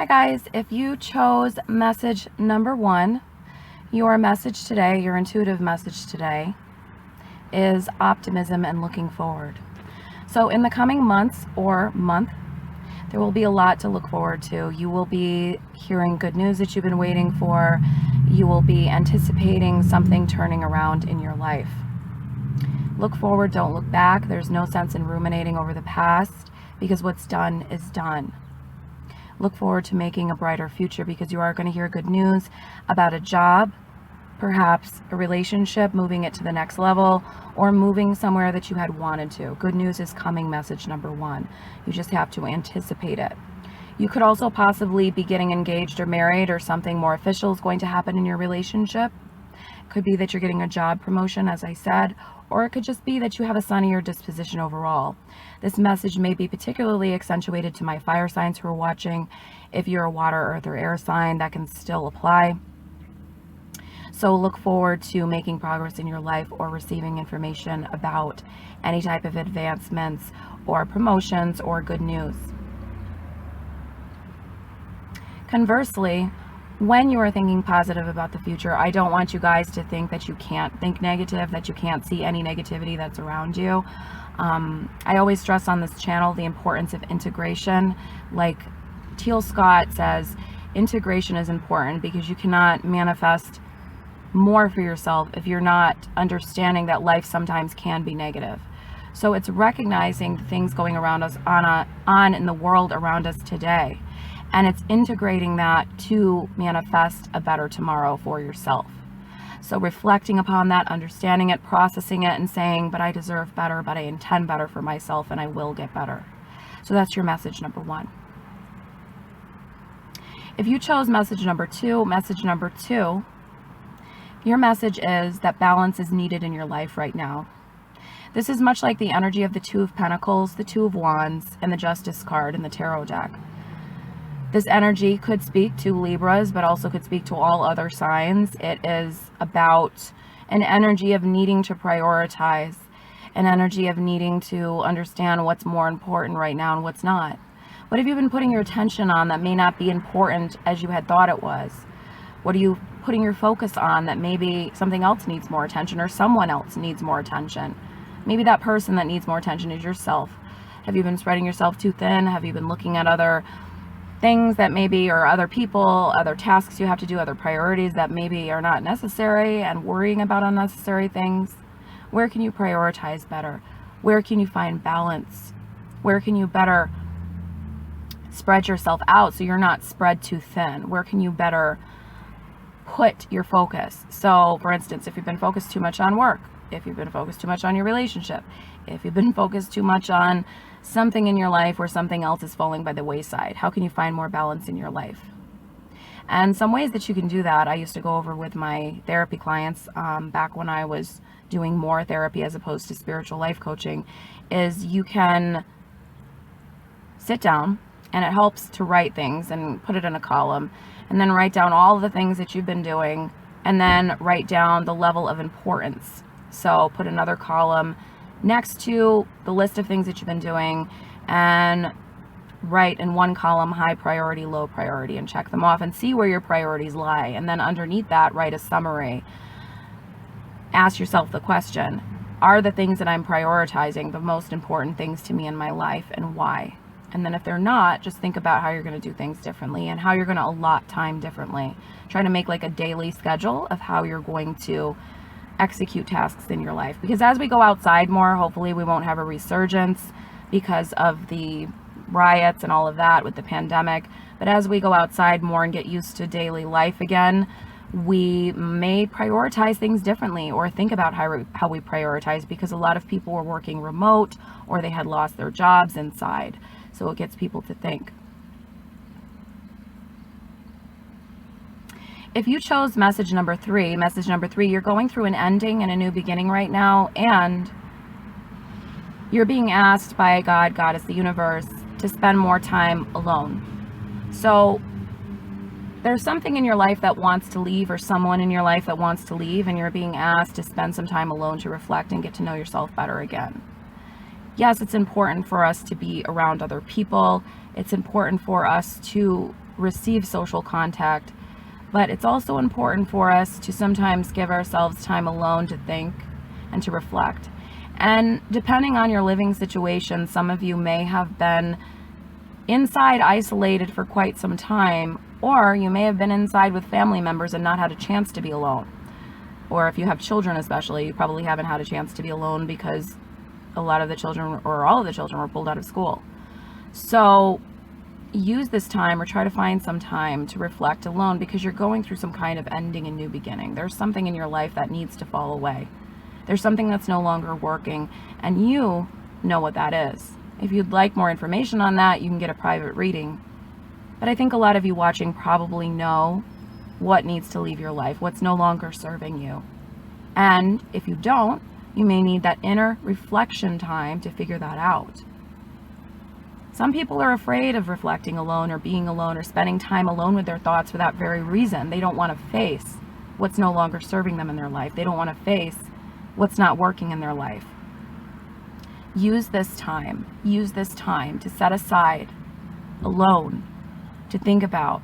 Hi guys, if you chose message number 1, your message today, your intuitive message today, is optimism and looking forward. So in the coming months or month, there will be a lot to look forward to. You will be hearing good news that you've been waiting for. You will be anticipating something turning around in your life. Look forward, don't look back. There's no sense in ruminating over the past because what's done is done. Look forward to making a brighter future because you are going to hear good news about a job, perhaps a relationship, moving it to the next level, or moving somewhere that you had wanted to. Good news is coming, message number 1. You just have to anticipate it. You could also possibly be getting engaged or married, or something more official is going to happen in your relationship. It could be that you're getting a job promotion, as I said, or it could just be that you have a sunnier disposition overall. This message may be particularly accentuated to my fire signs who are watching. If you're a water, earth, or air sign, that can still apply. So look forward to making progress in your life or receiving information about any type of advancements or promotions or good news. Conversely, when you are thinking positive about the future, I don't want you guys to think that you can't think negative, that you can't see any negativity that's around you. I always stress on this channel the importance of integration. Like Teal Scott says, integration is important because you cannot manifest more for yourself if you're not understanding that life sometimes can be negative. So it's recognizing the things going around us on in the world around us today, and it's integrating that to manifest a better tomorrow for yourself. So reflecting upon that, understanding it, processing it, and saying, but I deserve better, but I intend better for myself, and I will get better. So that's your message number 1. If you chose message number 2, your message is that balance is needed in your life right now. This is much like the energy of the Two of Pentacles, the Two of Wands, and the Justice card in the Tarot deck. This energy could speak to Libras, but also could speak to all other signs. It is about an energy of needing to prioritize, an energy of needing to understand what's more important right now and what's not. What have you been putting your attention on that may not be important as you had thought it was? What are you putting your focus on that maybe something else needs more attention, or someone else needs more attention? Maybe that person that needs more attention is yourself. Have you been spreading yourself too thin? Have you been looking at other things that maybe, or other people, other tasks you have to do, other priorities that maybe are not necessary, and worrying about unnecessary things? Where can you prioritize better? Where can you find balance? Where can you better spread yourself out so you're not spread too thin? Where can you better put your focus? So for instance, if you've been focused too much on work, if you've been focused too much on your relationship, if you've been focused too much on something in your life where something else is falling by the wayside, how can you find more balance in your life? And some ways that you can do that, I used to go over with my therapy clients back when I was doing more therapy as opposed to spiritual life coaching, is you can sit down, and it helps to write things and put it in a column, and then write down all the things that you've been doing, and then write down the level of importance. So put another column next to the list of things that you've been doing, and write in one column high priority, low priority, and check them off and see where your priorities lie. And then underneath that, write a summary. Ask yourself the question, are the things that I'm prioritizing the most important things to me in my life, and why? And then if they're not, just think about how you're going to do things differently and how you're going to allot time differently. Try to make like a daily schedule of how you're going to execute tasks in your life. Because as we go outside more, hopefully we won't have a resurgence because of the riots and all of that with the pandemic. But as we go outside more and get used to daily life again, we may prioritize things differently, or think about how we prioritize, because a lot of people were working remote or they had lost their jobs inside. So it gets people to think. If you chose message number 3, you're going through an ending and a new beginning right now, and you're being asked by God, Goddess, the universe, to spend more time alone. So there's something in your life that wants to leave, or someone in your life that wants to leave, and you're being asked to spend some time alone to reflect and get to know yourself better again. Yes, it's important for us to be around other people. It's important for us to receive social contact. But it's also important for us to sometimes give ourselves time alone to think and to reflect. And depending on your living situation, some of you may have been inside isolated for quite some time, or you may have been inside with family members and not had a chance to be alone. Or if you have children especially, you probably haven't had a chance to be alone because a lot of the children or all of the children were pulled out of school. So use this time, or try to find some time to reflect alone, because you're going through some kind of ending and new beginning. There's something in your life that needs to fall away. There's something that's no longer working, and you know what that is. If you'd like more information on that, you can get a private reading. But I think a lot of you watching probably know what needs to leave your life, what's no longer serving you. And if you don't, you may need that inner reflection time to figure that out. Some people are afraid of reflecting alone, or being alone, or spending time alone with their thoughts for that very reason. They don't want to face what's no longer serving them in their life. They don't want to face what's not working in their life. Use this time to set aside alone, to think about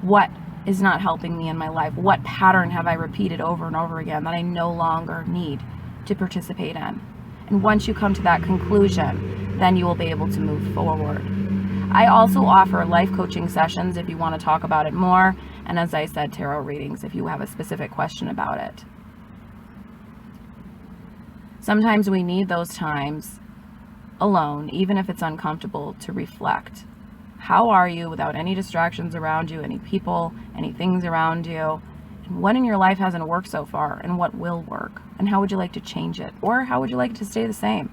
what is not helping me in my life. What pattern have I repeated over and over again that I no longer need to participate in? And once you come to that conclusion, then you will be able to move forward. I also offer life coaching sessions if you want to talk about it more. And as I said, tarot readings if you have a specific question about it. Sometimes we need those times alone, even if it's uncomfortable, to reflect. How are you without any distractions around you, any people, any things around you? And what in your life hasn't worked so far, and what will work? And how would you like to change it? Or how would you like it to stay the same?